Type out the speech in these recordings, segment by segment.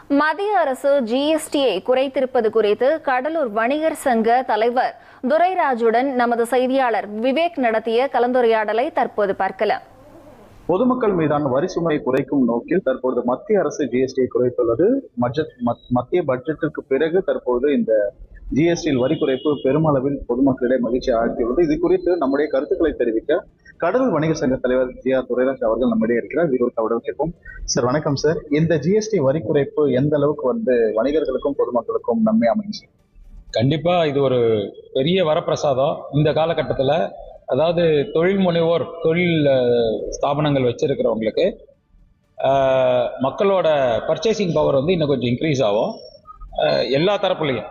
மத்திய அரசு ஜிஎஸ்டியை குறைத்திருப்பது குறித்து கடலூர் வணிகர் சங்க தலைவர் துரைராஜுடன் நமது செய்தியாளர் விவேக் நடத்திய கலந்துரையாடலை தற்போது பார்க்கலாம். பொதுமக்கள் மீதான வரி சுமையை குறைக்கும் நோக்கில் தற்போது மத்திய அரசு ஜிஎஸ்டியை குறைத்துள்ளது. மத்திய பட்ஜெட்டிற்கு பிறகு தற்போது இந்த ஜிஎஸ்டியில் வரி குறைப்பு பெருமளவில் பொதுமக்களிடையே மகிழ்ச்சி ஆழ்த்தியுள்ளது. இது குறித்து நம்முடைய கருத்துக்களை தெரிவிக்க கடலூர் வணிகர் சங்க தலைவர் துரைராஜ் அவர்கள் நம்மிடையே இருக்கிறார். அவருடன் கேட்போம். சார் வணக்கம் சார். இந்த ஜிஎஸ்டி வரி குறைப்பு எந்த அளவுக்கு வணிகர்களுக்கும் பொதுமக்களுக்கும் நன்மை அமைஞ்சு? கண்டிப்பா இது ஒரு பெரிய வரப்பிரசாதம் இந்த காலகட்டத்தில். அதாவது தொழில் முனைவோர் தொழில் ஸ்தாபனங்கள் வச்சிருக்கிறவங்களுக்கு மக்களோட பர்ச்சேசிங் பவர் இன்னும் கொஞ்சம் இன்க்ரீஸ் ஆகும் எல்லா தரப்புலையும்.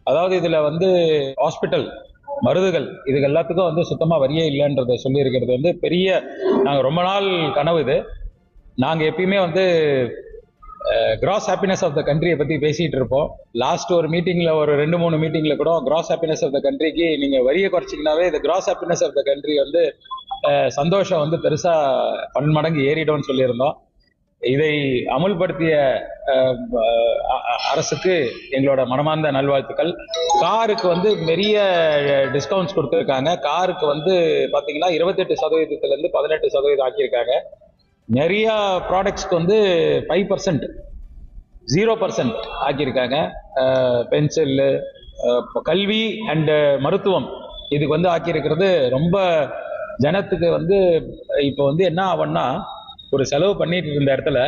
அதாவது இதில் ஹாஸ்பிட்டல் மருந்துகள் இதுக்கு எல்லாத்துக்கும் சுத்தமாக வரியே இல்லைன்றதை சொல்லியிருக்கிறது பெரிய நாங்கள் ரொம்ப நாள் கனவு. இது நாங்கள் எப்பயுமே கிராஸ் ஹாப்பினஸ் ஆஃப் த கண்ட்ரியை பற்றி பேசிகிட்டு இருப்போம். லாஸ்ட் ஒரு மீட்டிங்கில் ஒரு 2-3 மீட்டிங்கில் கூட கிராஸ் ஹாப்பினஸ் ஆஃப் த கண்ட்ரிக்கு நீங்கள் வரியை குறைச்சிங்கனாவே இந்த gross happiness of the country சந்தோஷம் பெருசாக 10 மடங்கு ஏறிடும்னு சொல்லியிருந்தோம். இதை அமுல்படுத்திய அரசுக்கு எங்களோட மனமார்ந்த நல்வாழ்த்துக்கள். காருக்கு பெரிய டிஸ்கவுண்ட்ஸ் கொடுத்துருக்காங்க. காருக்கு பார்த்தீங்கன்னா 28% 18% ஆக்கியிருக்காங்க. நிறைய ப்ராடக்ட்ஸ்க்கு 5% 0% ஆக்கியிருக்காங்க. பென்சில், கல்வி அண்டு மருத்துவம் இதுக்கு ஆக்கியிருக்கிறது ரொம்ப ஜனத்துக்கு இப்போ என்ன ஆகும்னா, ஒரு செலவு பண்ணிட்டு இருந்த இடத்துல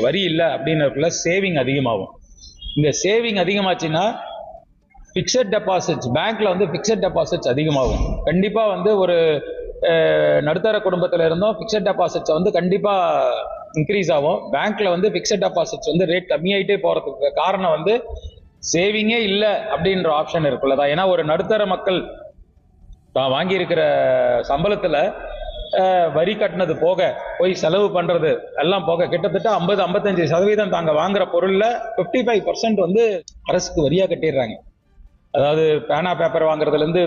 வரி இல்லை அப்படின்னு சேவிங் அதிகமாகும். இந்த சேவிங் அதிகமாச்சுன்னா ஃபிக்ஸட் டெபாசிட்ஸ் பேங்க்ல ஃபிக்ஸட் டெபாசிட்ஸ் அதிகமாகும். கண்டிப்பா ஒரு நடுத்தர குடும்பத்தில் இருந்தோம் ஃபிக்ஸட் டெபாசிட்ஸ் கண்டிப்பா இன்க்ரீஸ் ஆகும். பேங்க்ல ஃபிக்ஸட் டெபாசிட்ஸ் ரேட் கம்மியாயிட்டே போறதுக்கு காரணம் சேவிங்கே இல்லை அப்படின்ற ஆப்ஷன் இருக்குல்லதான். ஏன்னா ஒரு நடுத்தர மக்கள் தான் வாங்கியிருக்கிற சம்பளத்துல வரி கட்டினது போக போய் செலவு பண்றது எல்லாம் போக கிட்டத்தட்ட 50-55% தாங்க வாங்குற பொருள்ல 55% அரசுக்கு வரியா கட்டிடுறாங்க. அதாவது பேனா பேப்பர் வாங்குறதுல இருந்து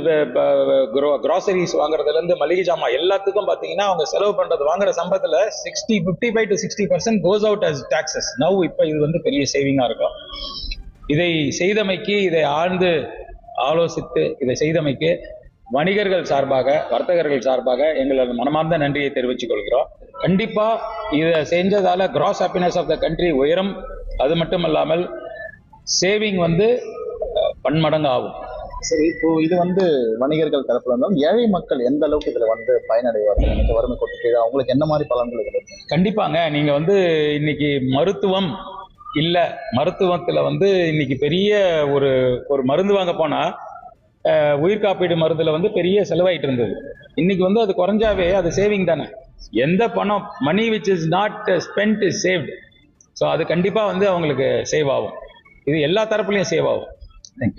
கிராசரிஸ் வாங்குறதுல இருந்து மளிகை ஜாமான் எல்லாத்துக்கும் பாத்தீங்கன்னா அவங்க செலவு பண்றது வாங்குற சம்பளத்துல 55 to 60% goes out as taxes. Now இப்ப இது பெரிய சேவிங்கா இருக்கும். இதை செய்தமைக்கு, இதை ஆழ்ந்து ஆலோசித்து இதை செய்தமைக்கு வணிகர்கள் சார்பாக, வர்த்தகர்கள் சார்பாக எங்களோட மனமார்ந்த நன்றியை தெரிவித்துக் கொள்கிறோம். கண்டிப்பா இதை செஞ்சதால gross happiness of the country உயரும். அது மட்டும் இல்லாமல் சேவிங் 10 மடங்கு ஆகும். சரி, இப்போ இது வணிகர்கள் தரப்புல இருந்தாலும் ஏழை மக்கள் எந்த அளவுக்கு இதுல பயனடைவார்கள்? வறுமை கோட்டுக்கு அவங்களுக்கு என்ன மாதிரி பலன்கள் கிடைக்கும்? கண்டிப்பாங்க. நீங்க இன்னைக்கு மருத்துவம் இல்ல, மருத்துவத்துல இன்னைக்கு பெரிய ஒரு மருந்து வாங்க போனா உயிர் காப்பீடு மருந்துல பெரிய செலவாயிட்டு இருந்தது. இன்னைக்கு அது குறைஞ்சாவே அது சேவிங் தானே. எந்த பணம் money which is not spent is saved. So அது கண்டிப்பா அவங்களுக்கு சேவ் ஆகும். இது எல்லா தரப்புலையும் சேவ் ஆகும்.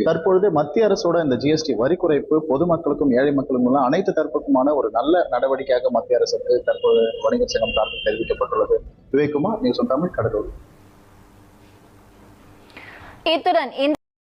தற்பொழுது மத்திய அரசோட இந்த ஜிஎஸ்டி வரி குறைப்பு பொதுமக்களுக்கும் ஏழை மக்களுக்கும் அனைத்து தரப்புக்குமான ஒரு நல்ல நடவடிக்கையாக மத்திய அரசுக்கு தற்போது வணிகர் சங்கம் சார்பில் தெரிவிக்கப்பட்டுள்ளது. Vivek Kumar, news on Tamil, Cuddalore. இத்துடன்